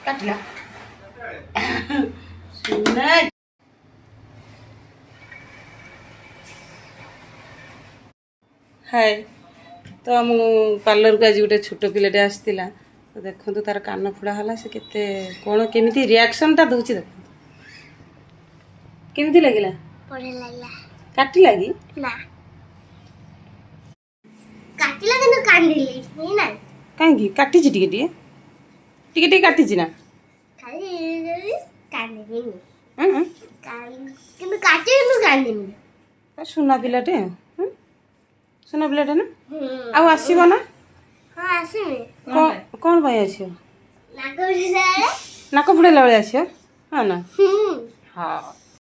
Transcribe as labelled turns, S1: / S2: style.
S1: काटला सुना। हाय तो आम पार्लर को आज गोटे छोट पिलाटे आसला तो देखो तार कान फोड़ा है से केते कौन केमी रिएक्शन टा दूसरी देखो केमी लगिला काटी लगी
S2: ना काटिला କିନ୍ତୁ କାନ୍ଦିଲି ନା
S1: कहीं काटी टिके टिके टिके टिके काटी ना
S2: ଖାଲି କାନ୍ଦିନି
S1: हाँ
S2: କିନ୍ତୁ କାଟି କିନ୍ତୁ କାନ୍ଦିନି।
S1: सुना पिलाटे सुना पिलाटे ना आउ आसीबो ना
S2: ହଁ ଆସିବି
S1: कौन भाई आसियो
S2: ନାକ ଉଠିଲା
S1: नाक फुड़ेला बेले आसियो हाँ ना
S2: ହୁଁ
S1: हाँ